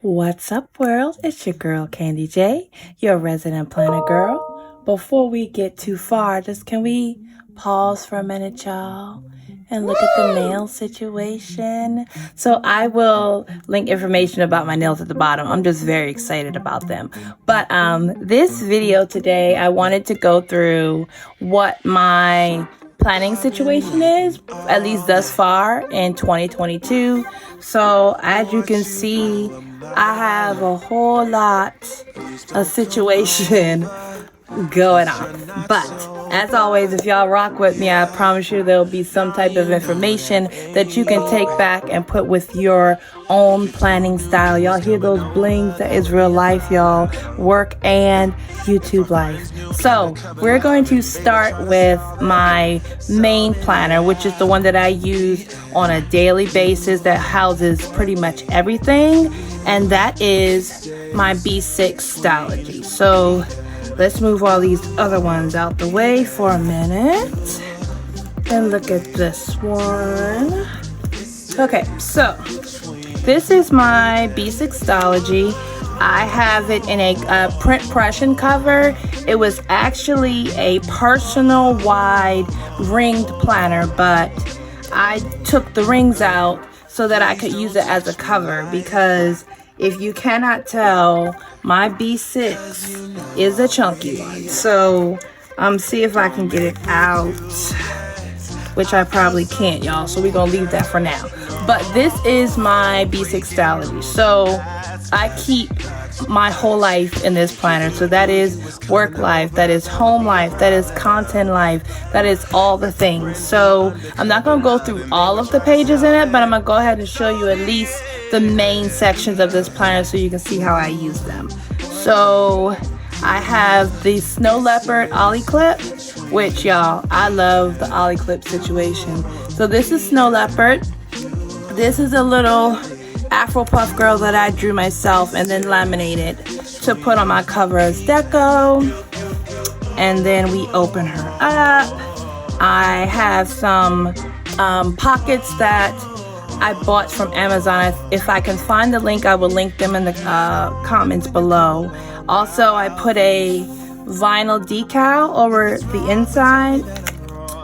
What's up, world? It's your girl, Candy J, your resident planner girl. Before we get too far, can we pause for a minute, y'all, and look at the nail situation? So I will link information about my nails at the bottom. I'm just very excited about them. But this video today, I wanted to go through what my planning situation is, at least thus far in 2022. So as you can see, I have a whole lot of situation going on. But as always, if y'all rock with me, I promise you there'll be some type of information that you can take back and put with your own planning style. Y'all hear those blings? That is real life, y'all. Work and YouTube life. So we're going to start with my main planner, which is the one that I use on a daily basis that houses pretty much everything. And that is my B6 Stalogy. So let's move all these other ones out the way for a minute and look at this one. Okay, so this is my B6 Stalogy. I have it in a print Prussian cover. It was actually a personal wide ringed planner, but I took the rings out so that I could use it as a cover, because if you cannot tell, my B6 is a chunky one. So see if I can get it out, which I probably can't, y'all. So we're gonna leave that for now. But this is my B6 Stalogy. So I keep my whole life in this planner. So that is work life, that is home life, that is content life, that is all the things. So I'm not gonna go through all of the pages in it, but I'm gonna go ahead and show you at least the main sections of this planner so you can see how I use them. So I have the Snow Leopard Ollie clip, which, y'all, I love the Ollie clip situation. So this is Snow Leopard. This is a little Afro puff girl that I drew myself and then laminated to put on my cover as deco. And then we open her up. I have some pockets that I bought from Amazon. If I can find the link, I will link them in the comments below. Also, I put a vinyl decal over the inside.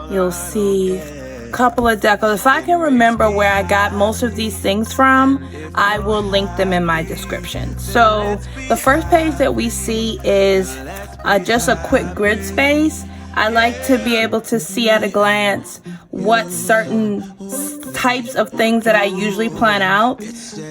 You'll see a couple of decals. If I can remember where I got most of these things from, I will link them in my description. So the first page that we see is just a quick grid space. I like to be able to see at a glance what certain types of things that I usually plan out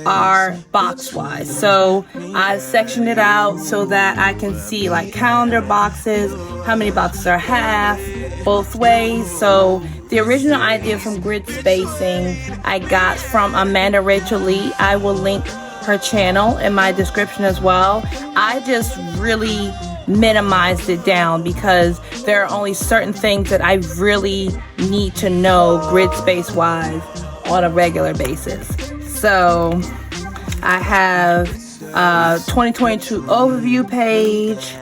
are box wise. So I sectioned it out so that I can see like calendar boxes, how many boxes are half, both ways. So the original idea from grid spacing I got from Amanda Rachel Lee. I will link her channel in my description as well. I just really minimized it down because there are only certain things that I really need to know grid space wise on a regular basis. So I have 2022 overview page,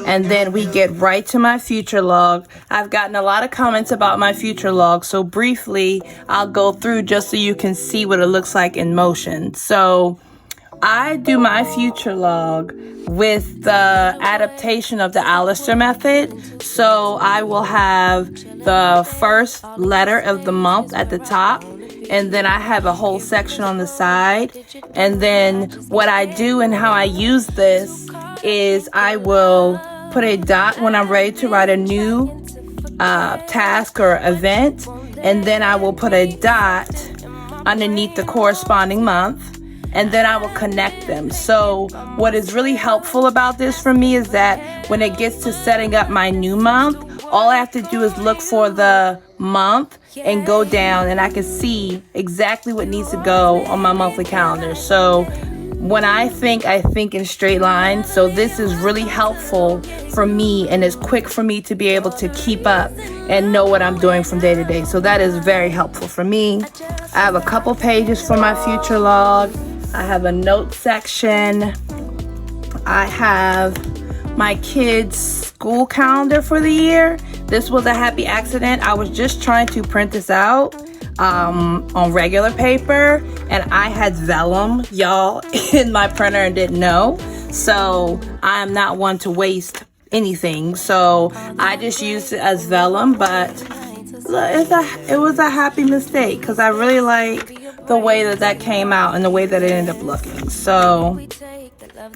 and then we get right to my future log. I've gotten a lot of comments about my future log, so briefly I'll go through just so you can see what it looks like in motion. So I do my future log with the adaptation of the Allister method. So I will have the first letter of the month at the top, and then I have a whole section on the side. And then what I do and how I use this is I will put a dot when I'm ready to write a new task or event, and then I will put a dot underneath the corresponding month, and then I will connect them. So what is really helpful about this for me is that when it gets to setting up my new month, all I have to do is look for the month and go down, and I can see exactly what needs to go on my monthly calendar. So when I think in straight lines. So this is really helpful for me, and it's quick for me to be able to keep up and know what I'm doing from day to day. So that is very helpful for me. I have a couple pages for my future log. I have a note section. I have my kids' school calendar for the year. This was a happy accident. I was just trying to print this out. on regular paper, and I had vellum, y'all, in my printer and didn't know. So I'm not one to waste anything. So I just used it as vellum, but it was a happy mistake because I really like the way that came out and the way that it ended up looking. So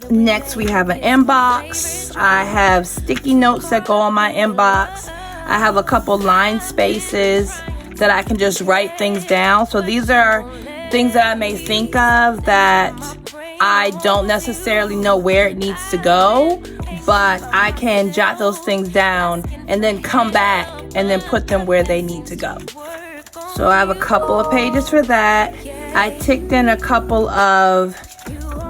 next we have an inbox. I have sticky notes that go on my inbox. I have a couple line spaces that I can just write things down. So these are things that I may think of that I don't necessarily know where it needs to go, but I can jot those things down and then come back and then put them where they need to go. So I have a couple of pages for that. I ticked in a couple of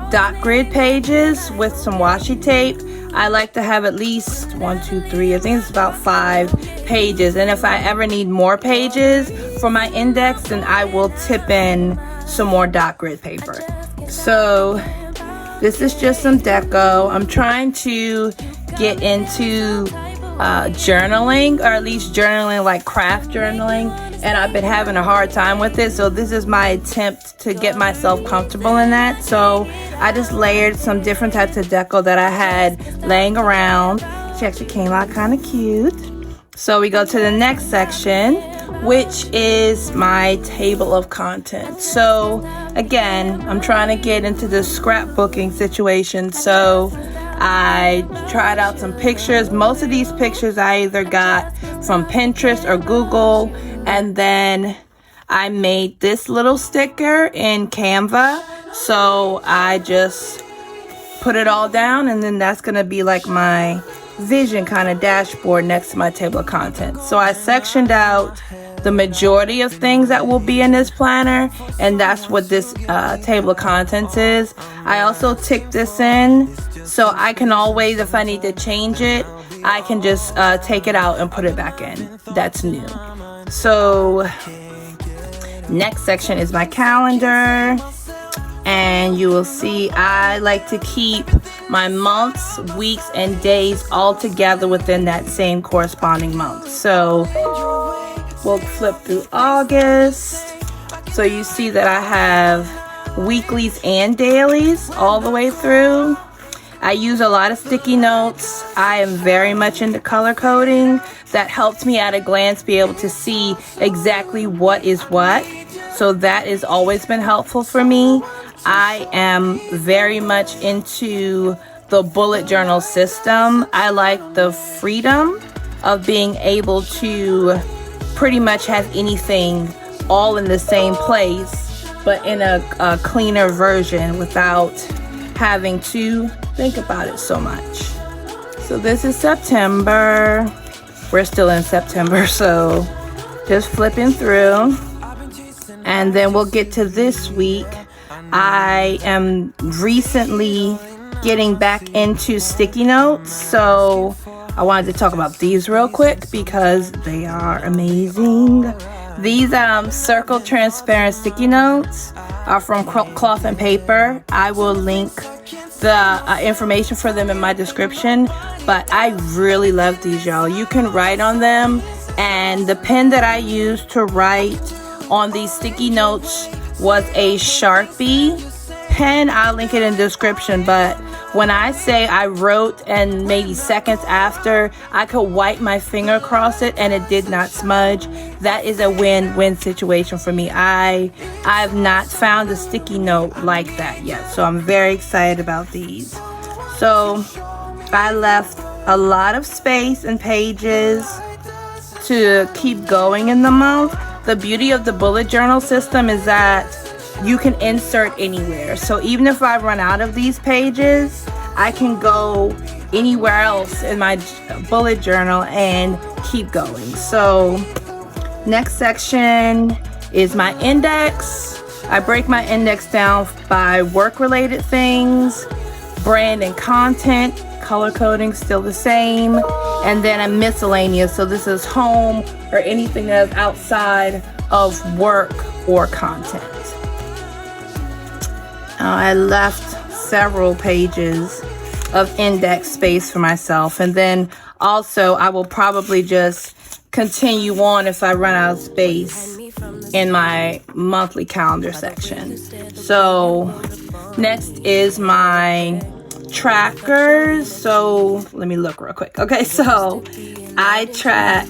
dot grid pages with some washi tape. I like to have at least 1, 2, 3, I think it's about 5 pages. And if I ever need more pages for my index, then I will tip in some more dot grid paper. So this is just some deco. I'm trying to get into journaling, or at least journaling, like craft journaling, and I've been having a hard time with it. So this is my attempt to get myself comfortable in that. So I just layered some different types of deco that I had laying around. She actually came out kind of cute. So we go to the next section, which is my table of contents. So again, I'm trying to get into the scrapbooking situation. So I tried out some pictures. Most of these pictures I either got from Pinterest or Google, and then I made this little sticker in Canva. So I just put it all down, and then that's gonna be like my vision kind of dashboard next to my table of contents. So I sectioned out the majority of things that will be in this planner, and that's what this table of contents is. I also ticked this in so I can always, if I need to change it, I can just take it out and put it back in. That's new. So next section is my calendar, and you will see I like to keep my months, weeks, and days all together within that same corresponding month. So we'll flip through August. So you see that I have weeklies and dailies all the way through. I use a lot of sticky notes. I am very much into color coding. That helps me at a glance be able to see exactly what is what. So that has always been helpful for me. I am very much into the bullet journal system. I like the freedom of being able to pretty much have anything all in the same place, but in a cleaner version without having to think about it so much. So this is September. We're still in September, so just flipping through. And then we'll get to this week. I am recently getting back into sticky notes, so I wanted to talk about these real quick because they are amazing. These circle transparent sticky notes are from Cloth and Paper. I will link the information for them in my description, but I really love these, y'all. You can write on them, and the pen that I used to write on these sticky notes was a Sharpie pen. I'll link it in the description, but when I say I wrote and maybe seconds after I could wipe my finger across it and it did not smudge, that is a win-win situation for me. I've not found a sticky note like that yet, so I'm very excited about these. So I left a lot of space and pages to keep going in the month. The beauty of the bullet journal system is that you can insert anywhere. So even if I run out of these pages, I can go anywhere else in my bullet journal and keep going. So next section is my index. I break my index down by work-related things, brand and content, color coding still the same, and then a miscellaneous. So this is home or anything that's outside of work or content. I left several pages of index space for myself, and then also I will probably just continue on if I run out of space in my monthly calendar section. So next is my trackers. So let me look real quick. Okay, so I track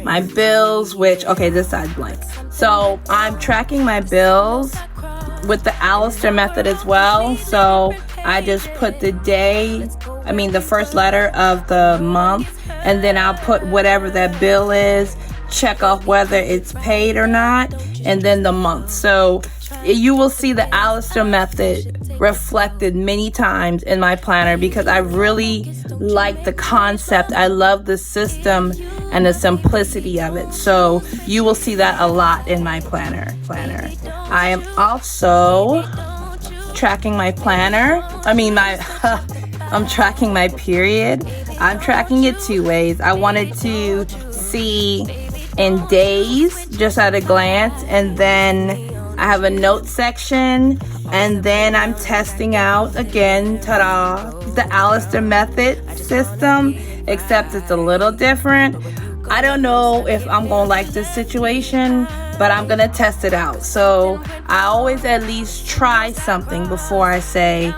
my bills, which, okay, this side's blank. So I'm tracking my bills with the Allister method as well. So I just put the first letter of the month, and then I'll put whatever that bill is, check off whether it's paid or not, and then the month. So you will see the Allister method reflected many times in my planner because I really like the concept. I love the system and the simplicity of it. So you will see that a lot in my planner. I am also tracking my planner. I'm tracking my period. I'm tracking it two ways. I wanted to see in days just at a glance, and then I have a note section, and then I'm testing out again, ta-da, the Allister method system, except it's a little different. I don't know if I'm gonna like this situation, but I'm gonna test it out. So I always at least try something before I say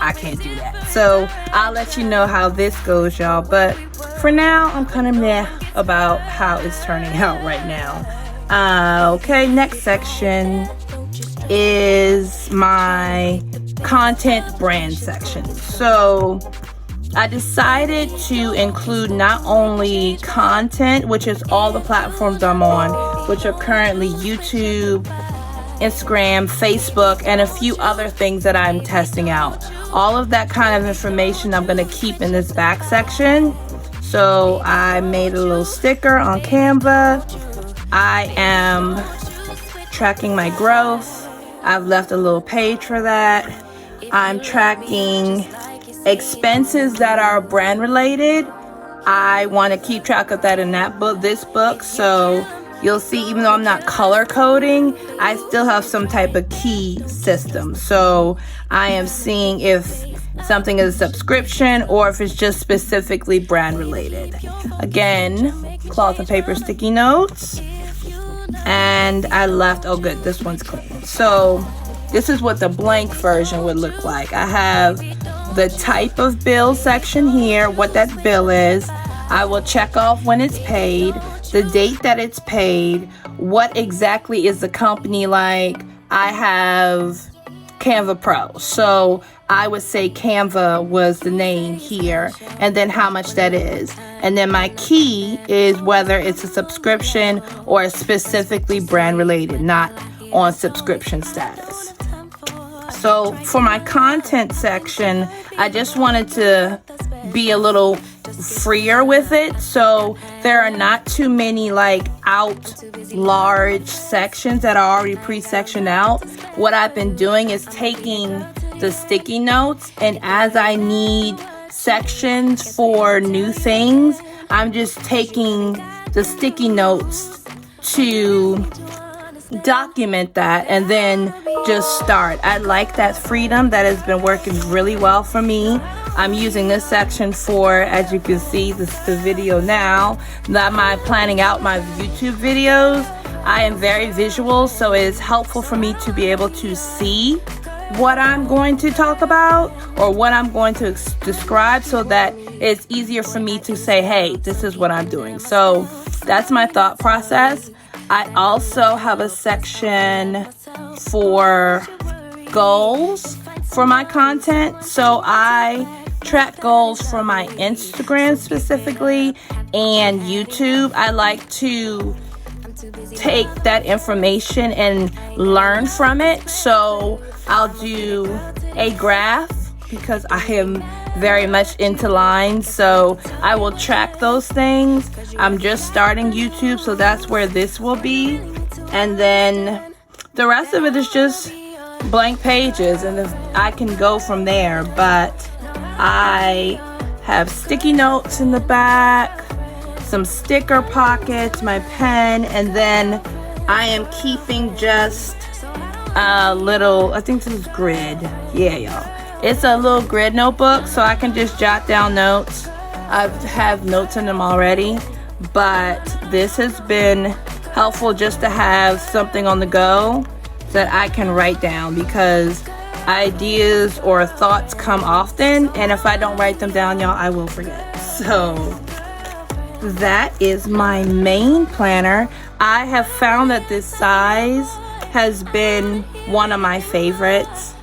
I can't do that. So I'll let you know how this goes, y'all. But for now, I'm kind of meh about how it's turning out right now. Okay, next section is my content brand section. So I decided to include not only content, which is all the platforms I'm on, which are currently YouTube, Instagram, Facebook, and a few other things that I'm testing out. All of that kind of information I'm going to keep in this back section. So I made a little sticker on Canva. I am tracking my growth. I've left a little page for that. I'm tracking expenses that are brand related. I want to keep track of that in this book. So you'll see, even though I'm not color coding, I still have some type of key system. So I am seeing if something is a subscription or if it's just specifically brand related. Again, cloth and paper sticky notes. And I left, oh good, this one's clean. So this is what the blank version would look like. I have the type of bill section here, what that bill is. I will check off when it's paid, the date that it's paid, what exactly is the company like. I have Canva Pro, so I would say Canva was the name here, and then how much that is. And then my key is whether it's a subscription or specifically brand related, not on subscription status. So for my content section, I just wanted to be a little freer with it. So there are not too many large sections that are already pre-sectioned out. What I've been doing is taking the sticky notes, and as I need sections for new things, I'm just taking the sticky notes to document that and then just start. I like that freedom. That has been working really well for me. I'm using this section for, as you can see, this is the video now, that my planning out my YouTube videos. I am very visual, so it's helpful for me to be able to see what I'm going to talk about or what I'm going to describe, so that it's easier for me to say, hey, this is what I'm doing. So that's my thought process. I also have a section for goals for my content. So I track goals for my Instagram specifically and YouTube. I like to take that information and learn from it. So I'll do a graph because I am very much into lines. So I will track those things. I'm just starting YouTube, so that's where this will be. And then the rest of it is just blank pages, and I can go from there. But I have sticky notes in the back, some sticker pockets, my pen, and then I am keeping just a little, I think this is grid. Yeah, y'all. It's a little grid notebook, so I can just jot down notes. I have notes in them already, but this has been helpful just to have something on the go that I can write down, because ideas or thoughts come often, and if I don't write them down, y'all, I will forget. So that is my main planner. I have found that this size has been one of my favorites.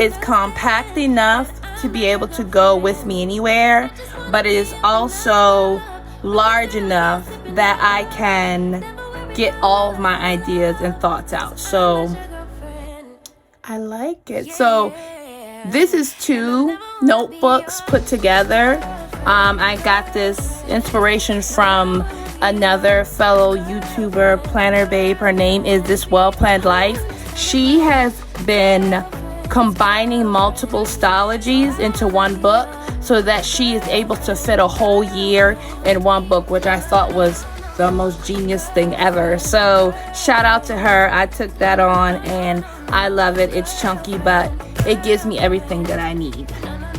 It's compact enough to be able to go with me anywhere, but it is also large enough that I can get all of my ideas and thoughts out. So I like it. So this is 2 notebooks put together. I got this inspiration from another fellow YouTuber, Planner Babe. Her name is This Well Planned Life. She has been combining multiple Stalogies into one book so that she is able to fit a whole year in one book, which I thought was the most genius thing ever. So shout out to her. I took that on and I love it. It's chunky, but it gives me everything that I need.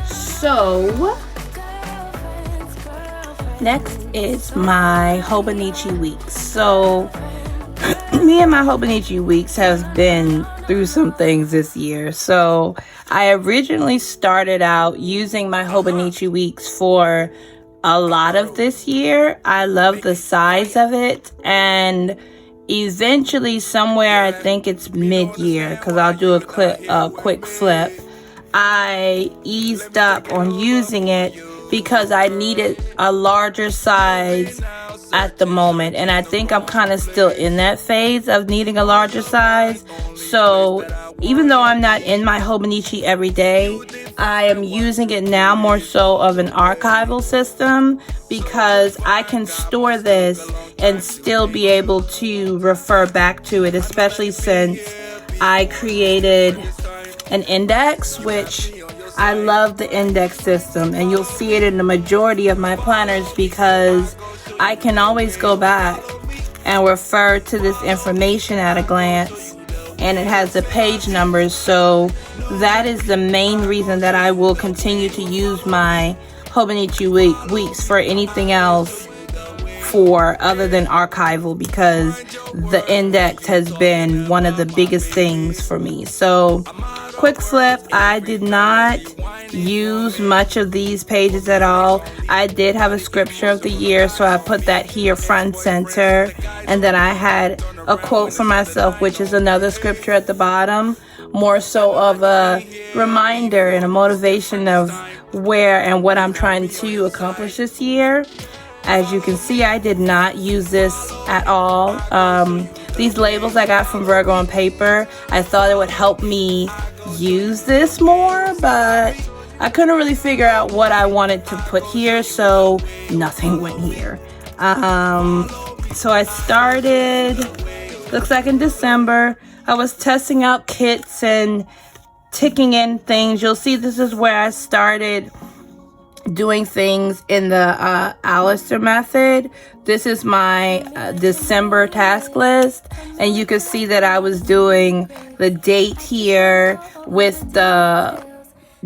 So next is my Hobonichi Weeks. So me and my Hobonichi Weeks have been through some things this year. So I originally started out using my Hobonichi Weeks for a lot of this year. I love the size of it, and eventually somewhere, I think it's mid-year, because I'll do a quick flip, I eased up on using it because I needed a larger size at the moment, and I think I'm kind of still in that phase of needing a larger size. So even though I'm not in my Hobonichi every day, I am using it now more so of an archival system, because I can store this and still be able to refer back to it, especially since I created an index, which I love the index system, and you'll see it in the majority of my planners because I can always go back and refer to this information at a glance, and it has the page numbers. So that is the main reason that I will continue to use my Hobonichi Weeks for anything else other than archival, because the index has been one of the biggest things for me. So quick flip, I did not use much of these pages at all. I did have a scripture of the year, so I put that here front and center, and then I had a quote for myself, which is another scripture at the bottom, more so of a reminder and a motivation of where and what I'm trying to accomplish this year. As you can see, I did not use this at all. These labels I got from Virgo on paper. I thought it would help me use this more, but I couldn't really figure out what I wanted to put here, so nothing went here. So I started, looks like in December, I was testing out kits and ticking in things. You'll see this is where I started doing things in the Allister method. This is my December task list, and you can see that I was doing the date here with the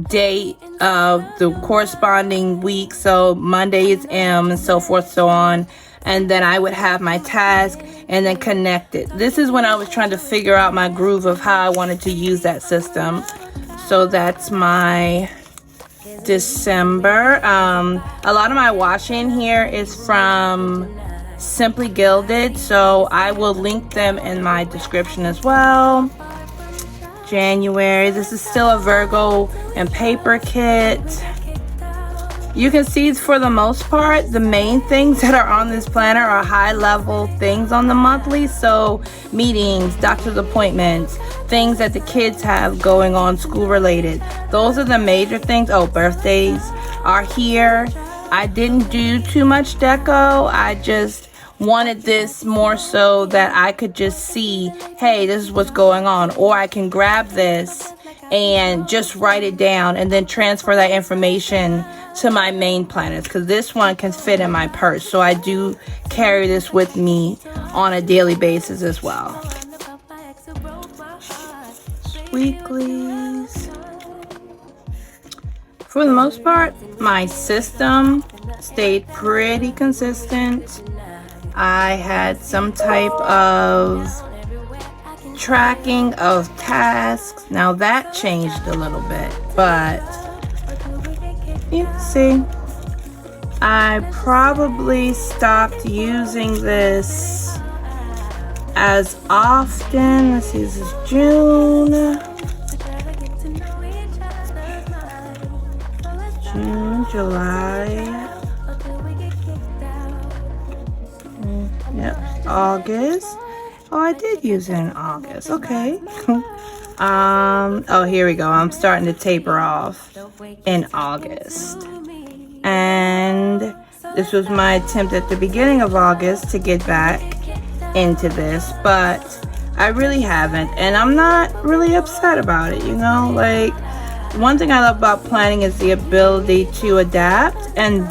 date of the corresponding week. So Monday is M and so forth, so on. And then I would have my task and then connect it. This is when I was trying to figure out my groove of how I wanted to use that system. So that's my December. A lot of my washing here is from Simply Gilded, so I will link them in my description as well. January, this is still a Virgo and paper kit. You can see for the most part, the main things that are on this planner are high level things on the monthly. So meetings, doctor's appointments, things that the kids have going on school related. Those are the major things. Oh, birthdays are here. I didn't do too much deco. I just wanted this more so that I could just see, hey, this is what's going on. Or I can grab this and just write it down and then transfer that information to my main planners, because this one can fit in my purse. So I do carry this with me on a daily basis as well. Weeklies. For the most part, my system stayed pretty consistent. I had some type of tracking of tasks. Now that changed a little bit, but you see, I probably stopped using this as often. Let's see, this is June, July, yep, August. Oh, I did use it in August. Okay. Oh, here we go. I'm starting to taper off in August. And this was my attempt at the beginning of August to get back into this, but I really haven't, and I'm not really upset about it, you know? Like, one thing I love about planning is the ability to adapt, and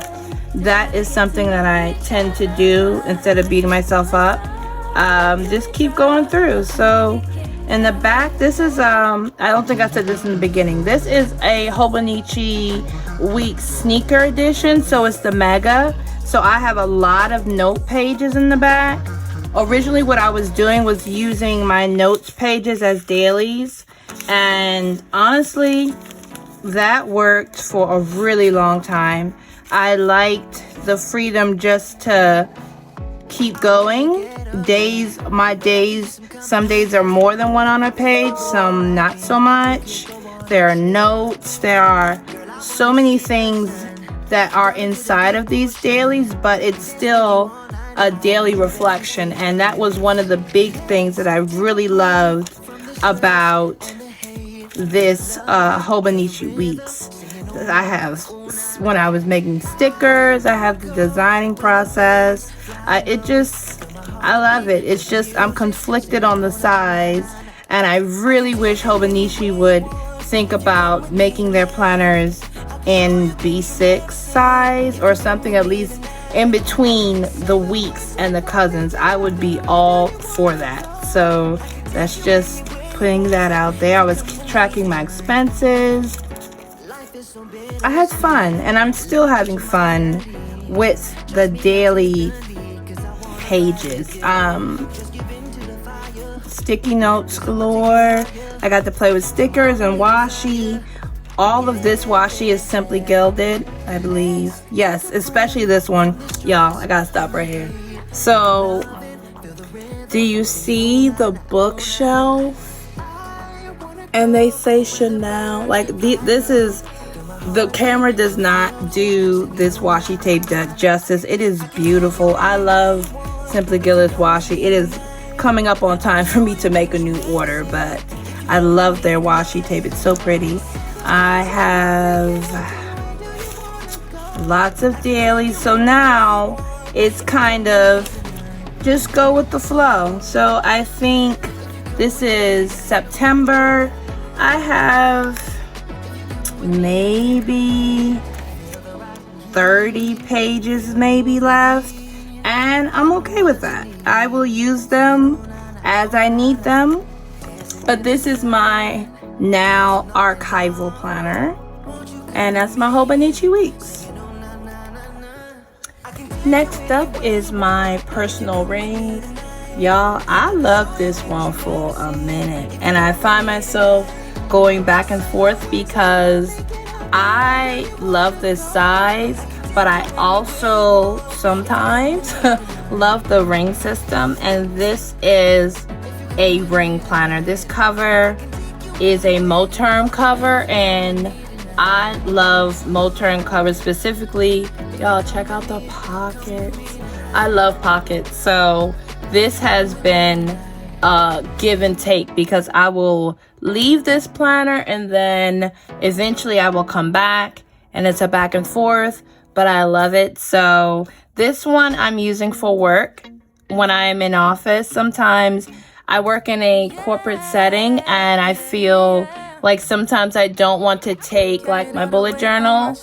that is something that I tend to do instead of beating myself up. Just keep going through. So in the back, this is I don't think I said this in the beginning, this is a Hobonichi Weeks sneaker edition, so it's the mega. So I have a lot of note pages in the back. Originally what I was doing was using my notes pages as dailies, and honestly that worked for a really long time. I liked the freedom just to keep going. My days, some days are more than one on a page, some not so much. There are notes, there are so many things that are inside of these dailies, but it's still a daily reflection, and that was one of the big things that I really loved about this Hobonichi Weeks. I have, when I was making stickers, I have the designing process. I love it. It's just, I'm conflicted on the size, and I really wish Hobonichi would think about making their planners in B6 size or something, at least in between the Weeks and the cousins. I would be all for that. So that's just putting that out there. I was tracking my expenses. I had fun, and I'm still having fun with the daily pages. Sticky notes galore. I got to play with stickers and washi. All of this washi is simply gilded, I believe. Yes, especially this one. Y'all, I gotta stop right here. So, do you see the bookshelf? And they say Chanel. Like, this is, the camera does not do this washi tape justice. It is beautiful. I love Simply Gilded washi. It is coming up on time for me to make a new order, but I love their washi tape. It's so pretty. I have lots of dailies, so now it's kind of just go with the flow. So I think this is September. I have maybe 30 pages maybe left, and I'm okay with that. I will use them as I need them, but this is my now archival planner, and that's my Hobonichi Weeks. Next up is my personal rings. Y'all, I love this one for a minute, and I find myself going back and forth because I love this size, but I also sometimes love the ring system, and this is a ring planner. This cover is a Moterm cover, and I love Moterm covers specifically. Y'all, check out the pockets. I love pockets. So this has been a give and take, because I will leave this planner and then eventually I will come back, and it's a back and forth, but I love it. So this one I'm using for work when I'm in office. Sometimes I work in a corporate setting, and I feel like sometimes I don't want to take like my bullet journal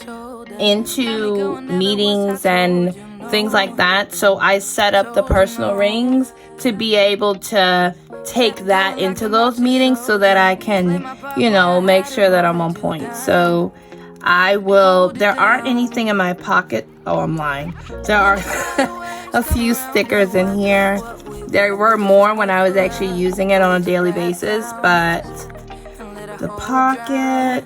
into meetings and things like that. So I set up the personal rings to be able to take that into those meetings so that I can, you know, make sure that I'm on point. So there aren't anything in my pocket. Oh, I'm lying. a few stickers in here. There were more when I was actually using it on a daily basis, but the pocket,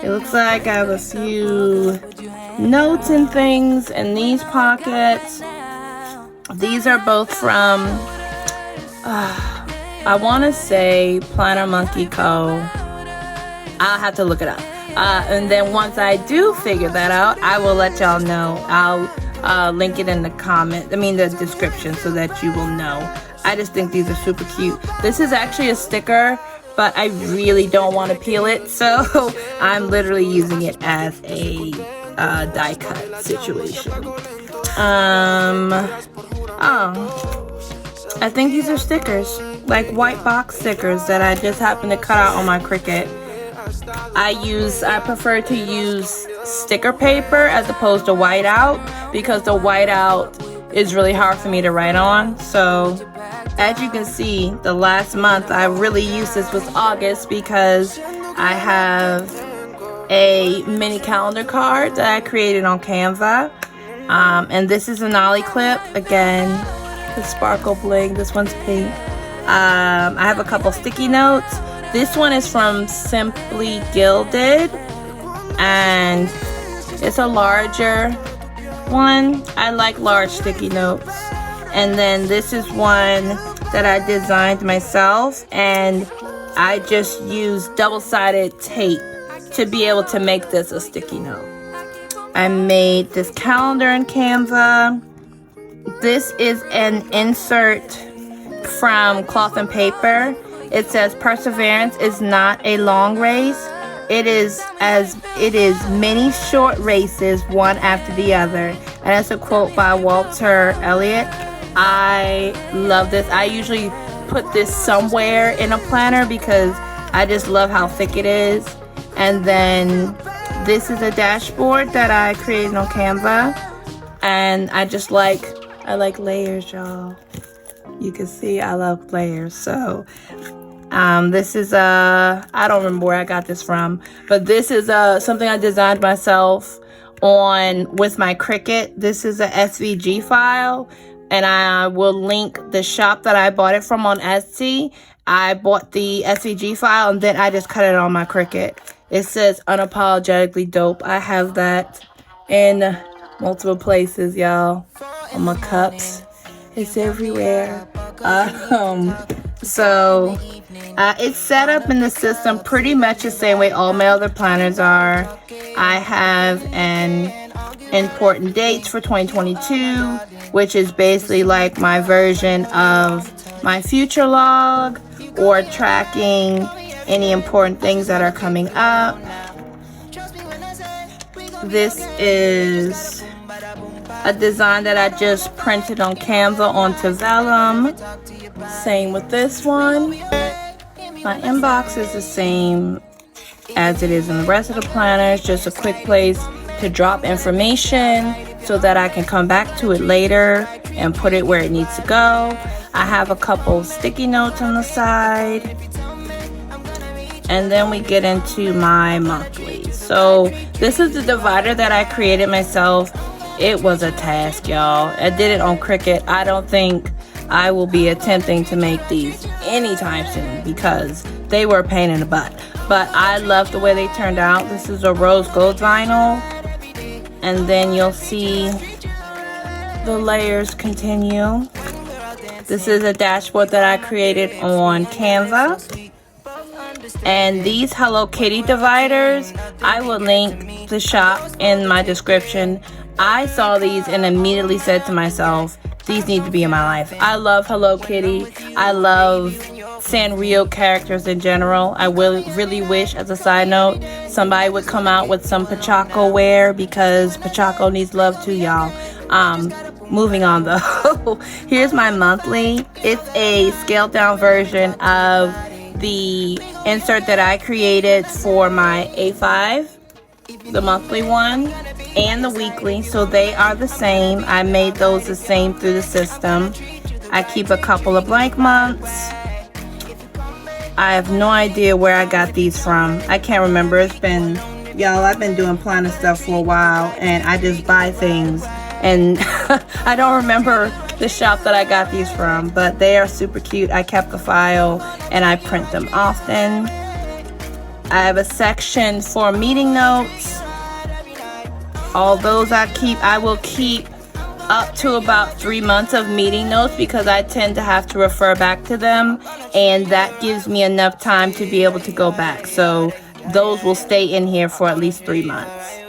it looks like I have a few notes and things in these pockets. These are both from, I want to say Planner Monkey Co. I'll have to look it up. And then once I do figure that out, I will let y'all know. I'll link it in the the description, so that you will know. I just think these are super cute. This is actually a sticker, but I really don't want to peel it, so I'm literally using it as a die cut situation. I think these are stickers, like white box stickers that I just happened to cut out on my Cricut. I prefer to use sticker paper as opposed to whiteout, because the whiteout is really hard for me to write on. So as you can see, the last month I really used this was August, because I have a mini calendar card that I created on Canva. And this is an ollie clip. Again, the sparkle bling. This one's pink. I have a couple sticky notes. This one is from Simply Gilded, and it's a larger one. I like large sticky notes. And then this is one that I designed myself, and I just used double-sided tape to be able to make this a sticky note. I made this calendar in Canva. This is an insert from Cloth and Paper. It says, "Perseverance is not a long race. It is many short races, one after the other." And that's a quote by Walter Elliott. I love this. I usually put this somewhere in a planner because I just love how thick it is. And then this is a dashboard that I created on Canva. And I like layers, y'all. You can see I love layers. So this is I don't remember where I got this from, but this is something I designed myself with my Cricut. This is a SVG file, and I will link the shop that I bought it from on Etsy. I bought the SVG file, and then I just cut it on my Cricut. It says "Unapologetically Dope." I have that in multiple places, y'all. On my cups. It's everywhere. So it's set up in the system pretty much the same way all my other planners are. I have an important dates for 2022, which is basically like my version of my future log, or tracking any important things that are coming up. This is a design that I just printed on Canva onto vellum. Same with this one. My inbox is the same as it is in the rest of the planners, just a quick place to drop information so that I can come back to it later and put it where it needs to go. I have a couple sticky notes on the side. And then we get into my monthly. So this is the divider that I created myself. It was a task, y'all. I did it on Cricut. I don't think I will be attempting to make these anytime soon because they were a pain in the butt. But I love the way they turned out. This is a rose gold vinyl. And then you'll see the layers continue. This is a dashboard that I created on Canva. And these Hello Kitty dividers, I will link the shop in my description. I saw these and immediately said to myself, these need to be in my life. I love Hello Kitty. I love Sanrio characters in general. I really wish, as a side note, somebody would come out with some Pachaco wear, because Pachaco needs love too, y'all. Moving on though. Here's my monthly. It's a scaled down version of the insert that I created for my A5, the monthly one, and the weekly, so they are the same. I made those the same through the system. I keep a couple of blank months. I have no idea where I got these from. I can't remember. It's been, y'all, I've been doing planner stuff for a while, and I just buy things And I don't remember the shop that I got these from, but they are super cute. I kept the file and I print them often. I have a section for meeting notes. All those I will keep up to about 3 months of meeting notes because I tend to have to refer back to them, and that gives me enough time to be able to go back. So those will stay in here for at least 3 months.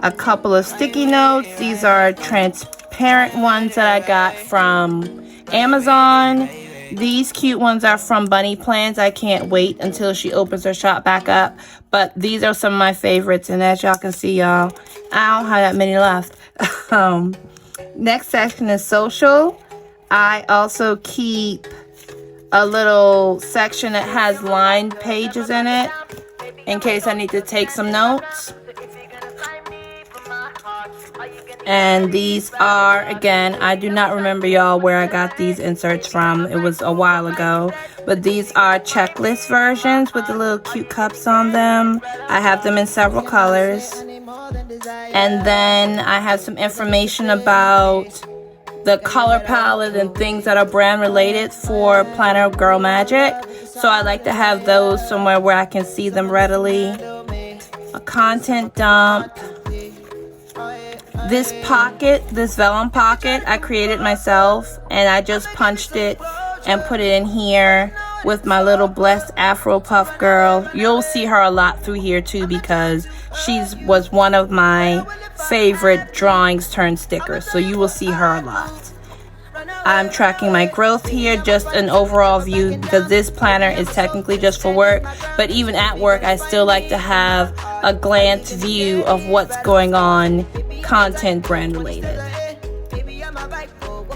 A couple of sticky notes. These are transparent ones that I got from Amazon. These cute ones are from Bunny Plans. I can't wait until she opens her shop back up. But these are some of my favorites. And as y'all can see, y'all, I don't have that many left. Next section is social. I also keep a little section that has lined pages in it in case I need to take some notes. And these are, again, I do not remember, y'all, where I got these inserts from. It was a while ago. But these are checklist versions with the little cute cups on them. I have them in several colors. And then I have some information about the color palette and things that are brand related for Planner Girl Magic. So I like to have those somewhere where I can see them readily. A content dump. This pocket, this vellum pocket, I created myself, and I just punched it and put it in here with my little blessed Afro Puff girl. You'll see her a lot through here too because she was one of my favorite drawings turned stickers, so you will see her a lot. I'm tracking my growth here, just an overall view because this planner is technically just for work, but even at work I still like to have a glance view of what's going on content brand related.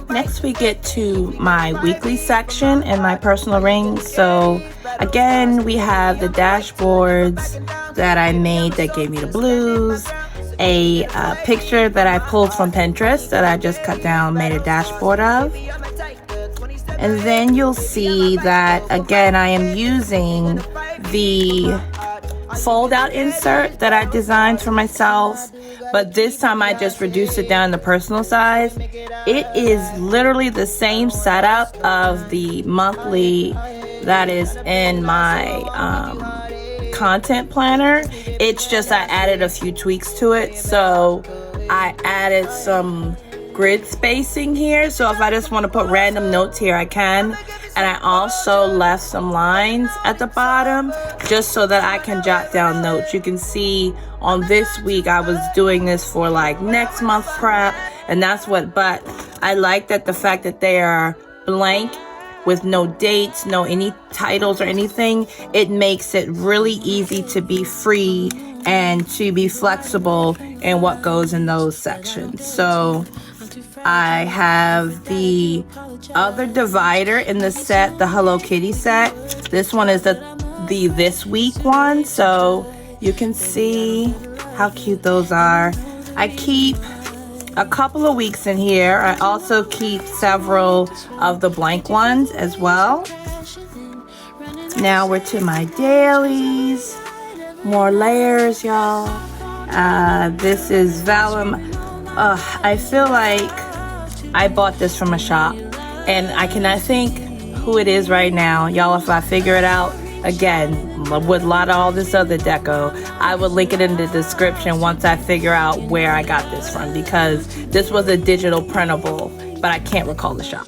Next we get to my weekly section and my personal rings. So again, we have the dashboards that I made that gave me the blues, a picture that I pulled from Pinterest that I just cut down, made a dashboard of. And then you'll see that again I am using the fold out insert that I designed for myself, but this time I just reduced it down to personal size. It is literally the same setup of the monthly that is in my content planner. It's just I added a few tweaks to it. So I added some grid spacing here, so if I just want to put random notes here I can, and I also left some lines at the bottom just so that I can jot down notes. You can see on this week I was doing this for like next month's prep, and that's what, but I like that the fact that they are blank with no dates, no any titles or anything, it makes it really easy to be free and to be flexible in what goes in those sections. So I have the other divider in the set, the Hello Kitty set. This one is the this week one, so you can see how cute those are. I keep a couple of weeks in here. I also keep several of the blank ones as well. Now we're to my dailies. More layers, y'all. This is vellum. I feel like I bought this from a shop, and I cannot think who it is right now. Y'all, if I figure it out, again, with a lot of all this other deco, I will link it in the description once I figure out where I got this from, because this was a digital printable, but I can't recall the shop.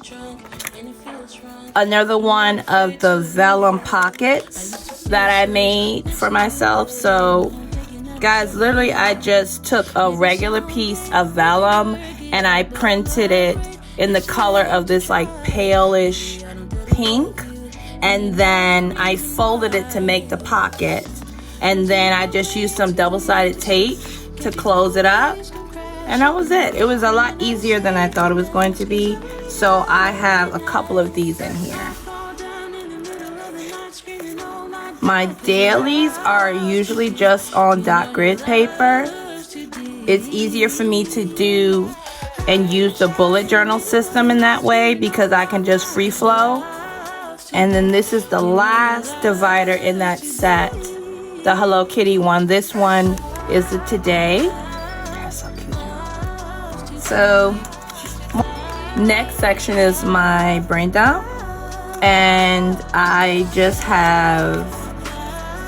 Another one of the vellum pockets that I made for myself. So guys, literally I just took a regular piece of vellum and I printed it in the color of this like palish pink, and then I folded it to make the pocket, and then I just used some double-sided tape to close it up, and that was it. It was a lot easier than I thought it was going to be. So I have a couple of these in here. My dailies are usually just on dot grid paper. It's easier for me to do and use the bullet journal system in that way because I can just free flow. And then this is the last divider in that set, the Hello Kitty one. This one is the today. So next section is my brain dump, and I just have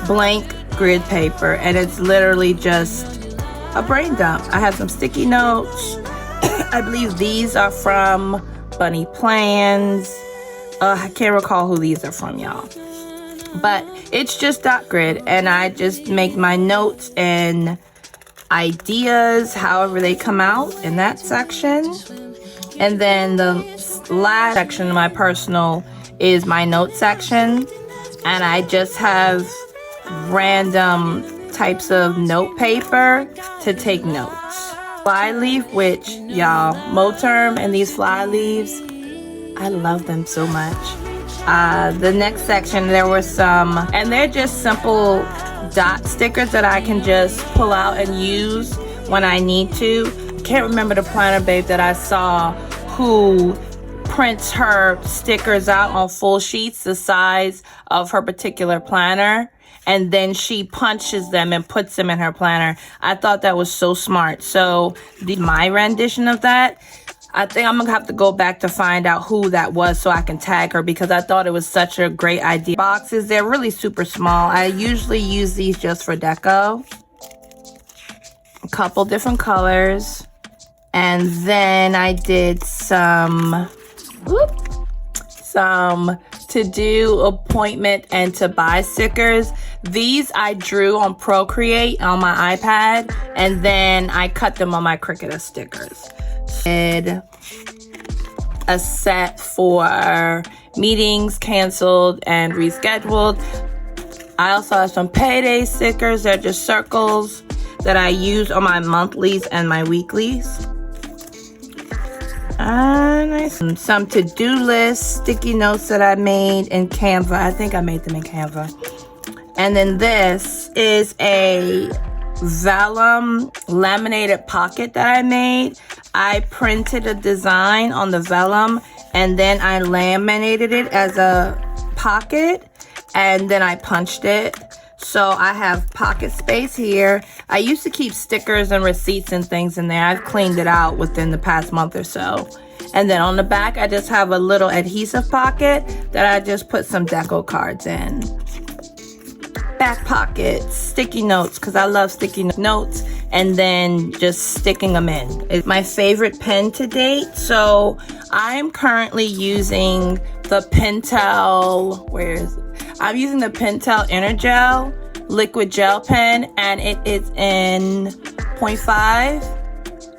blank grid paper, and it's literally just a brain dump. I have some sticky notes. I believe these are from Bunny Plans. I can't recall who these are from, y'all. But it's just dot grid, and I just make my notes and ideas however they come out in that section. And then the last section of my personal is my note section, and I just have random types of note paper to take notes. Fly leaf, which y'all, Moterm and these fly leaves, I love them so much. The next section, there were some, and they're just simple dot stickers that I can just pull out and use when I need to. I can't remember the planner babe that I saw who prints her stickers out on full sheets the size of her particular planner, and then she punches them and puts them in her planner. I thought that was so smart. So my rendition of that, I think I'm gonna have to go back to find out who that was so I can tag her, because I thought it was such a great idea. Boxes, they're really super small. I usually use these just for deco. A couple different colors. And then I did some to do appointment and to buy stickers. These I drew on Procreate on my iPad, and then I cut them on my Cricut as stickers. Did a set for meetings canceled and rescheduled. I also have some payday stickers. They're just circles that I use on my monthlies and my weeklies. And some to-do list sticky notes that I made in Canva. I think I made them in Canva. And then this is a vellum laminated pocket that I made. I printed a design on the vellum, and then I laminated it as a pocket, and then I punched it. So I have pocket space here. I used to keep stickers and receipts and things in there. I've cleaned it out within the past month or so. And then on the back, I just have a little adhesive pocket that I just put some deco cards in. Back pockets, sticky notes, because I love sticky notes, and then just sticking them in. It's my favorite pen to date. So I'm currently using the Pentel, I'm using the Pentel Energel liquid gel pen, and it is in 0.5.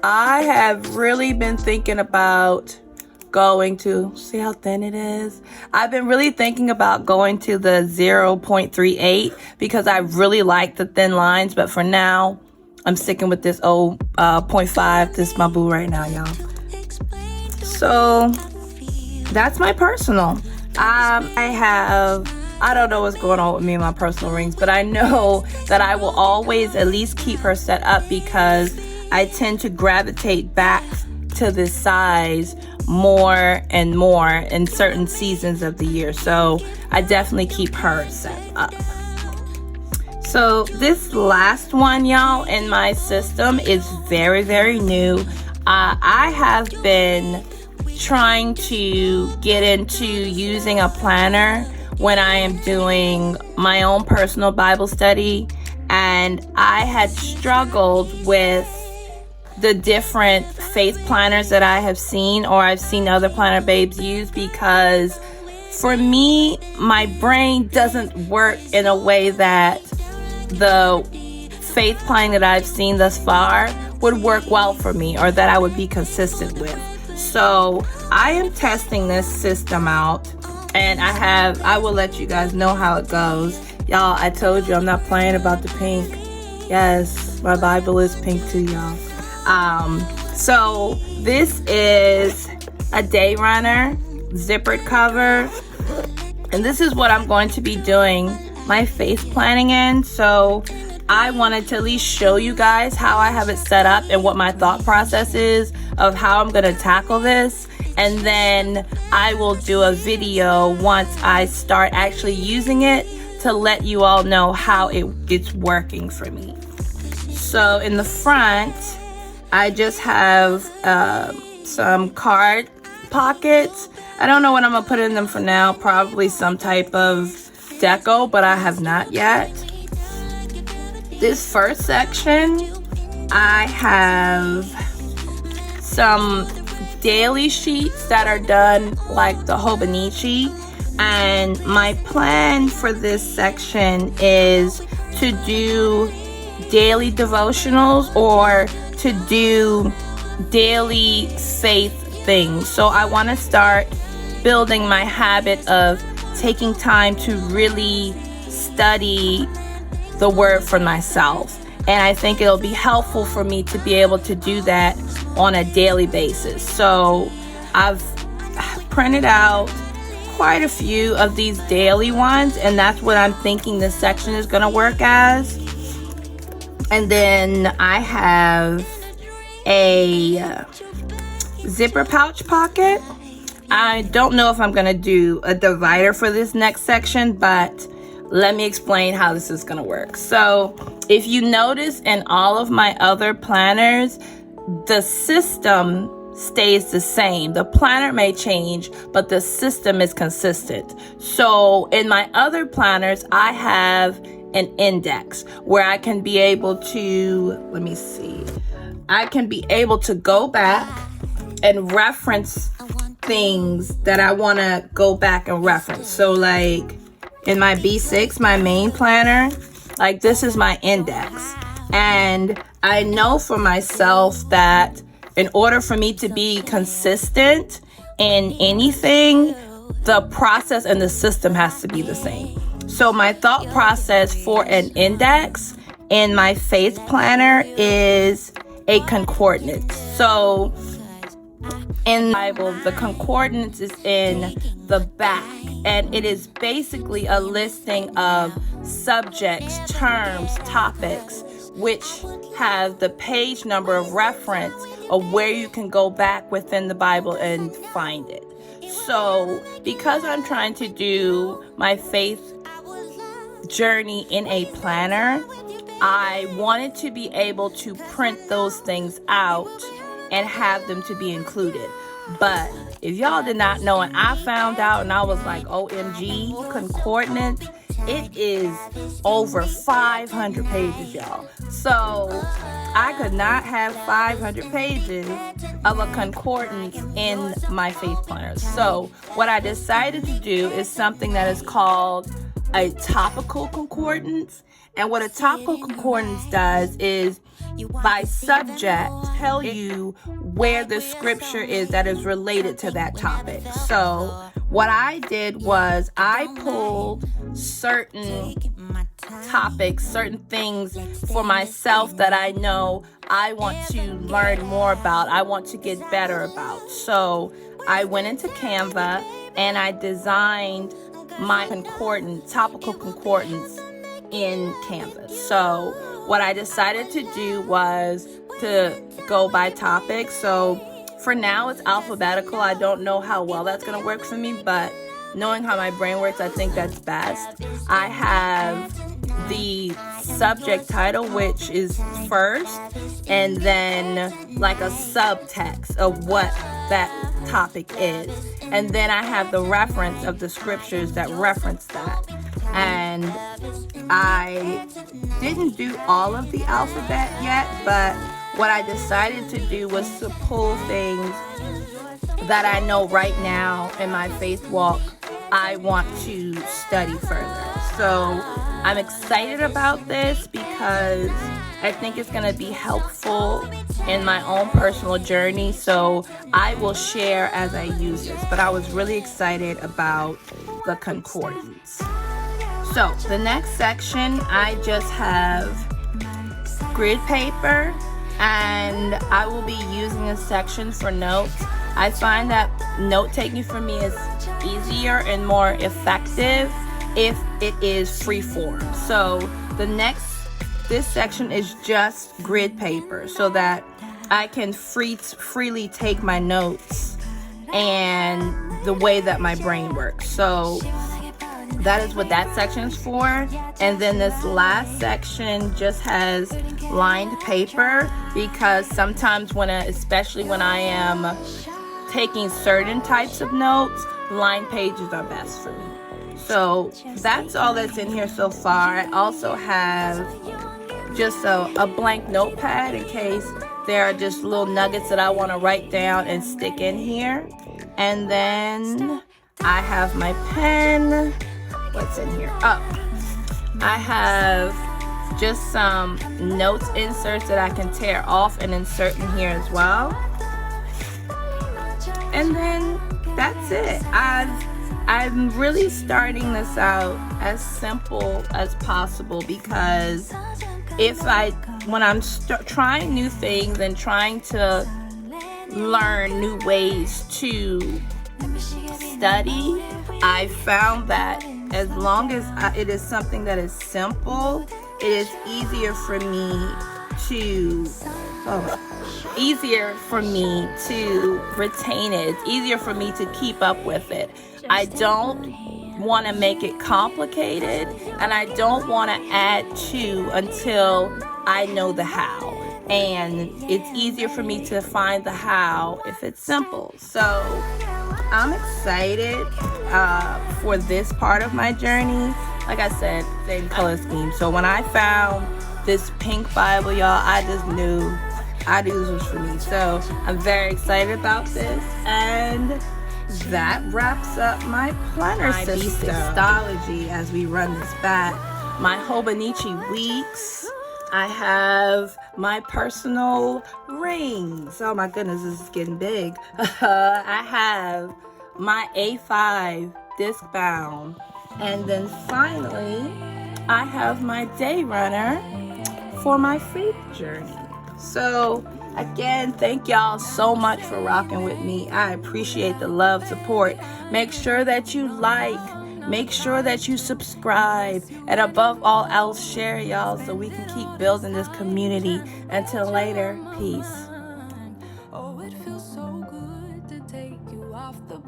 I have really been thinking about going to, see how thin it is? I've been really thinking about going to the 0.38 because I really like the thin lines, but for now, I'm sticking with this old 0.5. This is my boo right now, y'all. So that's my personal. I don't know what's going on with me and my personal rings, but I know that I will always at least keep her set up because I tend to gravitate back to this size more and more in certain seasons of the year. So I definitely keep her set up. So this last one, y'all, in my system is very, very new. I have been trying to get into using a planner when I am doing my own personal Bible study, and I had struggled with the different faith planners that I have seen, or I've seen other planner babes use, because for me, my brain doesn't work in a way that the faith planning that I've seen thus far would work well for me, or that I would be consistent with. So I am testing this system out, and I will let you guys know how it goes. Y'all, I told you I'm not playing about the pink. Yes, my Bible is pink too, y'all. So this is a day runner, zippered cover, and this is what I'm going to be doing my faith planning in. So I wanted to at least show you guys how I have it set up and what my thought process is of how I'm going to tackle this. And then I will do a video once I start actually using it to let you all know how it's working for me. So in the front, I just have some card pockets. I don't know what I'm gonna put in them for now. Probably some type of deco, but I have not yet. This first section, I have some daily sheets that are done like the Hobonichi, and my plan for this section is to do daily devotionals or to do daily faith things. So I want to start building my habit of taking time to really study the word for myself. And I think it'll be helpful for me to be able to do that on a daily basis. So I've printed out quite a few of these daily ones, and that's what I'm thinking this section is going to work as. And then I have a zipper pouch pocket. I don't know if I'm going to do a divider for this next section, but let me explain how this is going to work. So if you notice in all of my other planners, the system stays the same. The planner may change, but the system is consistent. So in my other planners, I have an index where I can be able to, I can be able to go back and reference things that I want to go back and reference. So like in my B6, my main planner, like this is my index. And I know for myself that in order for me to be consistent in anything, the process and the system has to be the same. So my thought process for an index in my faith planner is a concordance. So in the Bible, the concordance is in the back, and it is basically a listing of subjects, terms, topics, which have the page number of reference of where you can go back within the Bible and find it. So because I'm trying to do my faith journey in a planner, I wanted to be able to print those things out and have them to be included. But if y'all did not know and I found out and I was like, OMG, concordance, it is over 500 pages, y'all. So I could not have 500 pages of a concordance in my faith planner. So what I decided to do is something that is called a topical concordance. And what a topical concordance does is by subject tell you where the scripture is that is related to that topic. So what I did was I pulled certain topics, certain things for myself that I know I want to learn more about, I want to get better about. So I went into Canva and I designed my concordance, topical concordance in Canva. So what I decided to do was to go by topic. So for now it's alphabetical. I don't know how well that's going to work for me, but knowing how my brain works, I think that's best. I have the subject title, which is first, and then like a subtext of what that topic is. And then I have the reference of the scriptures that reference that. And I didn't do all of the alphabet yet, but what I decided to do was to pull things that I know right now in my faith walk I want to study further. So I'm excited about this because I think it's going to be helpful in my own personal journey. So I will share as I use this. But I was really excited about the concordance. So the next section, I just have grid paper, and I will be using a section for notes. I find that note taking for me is easier and more effective if it is free form. So this section is just grid paper so that I can freely take my notes and the way that my brain works. So that is what that section is for. And then this last section just has lined paper, because sometimes especially when I am taking certain types of notes, lined pages are best for me. So that's all that's in here so far. I also have just a blank notepad in case there are just little nuggets that I want to write down and stick in here. And then I have my pen. What's in here? Oh, I have just some notes inserts that I can tear off and insert in here as well. And then that's it. I'm really starting this out as simple as possible, because when I'm trying new things and trying to learn new ways to study, I found that as long as it is something that is simple, it is easier for me to retain it. It's easier for me to keep up with it. I don't want to make it complicated, and I don't want to add to until I know the how. And it's easier for me to find the how if it's simple. So I'm excited for this part of my journey. Like I said, same color scheme. So when I found this pink Bible, y'all, I just knew this was for me. So I'm very excited about this. And that wraps up my planner system. Stalogy, as we run this back. My Hobonichi Weeks. I have my personal rings. Oh my goodness, this is getting big. I have my A5 Discbound. And then finally, I have my day runner for my faith journey. So again, thank y'all so much for rocking with me. I appreciate the love, support. Make sure that you like. Make sure that you subscribe. And above all else, share, y'all, so we can keep building this community. Until later, peace. Oh, it feels so good to take you off the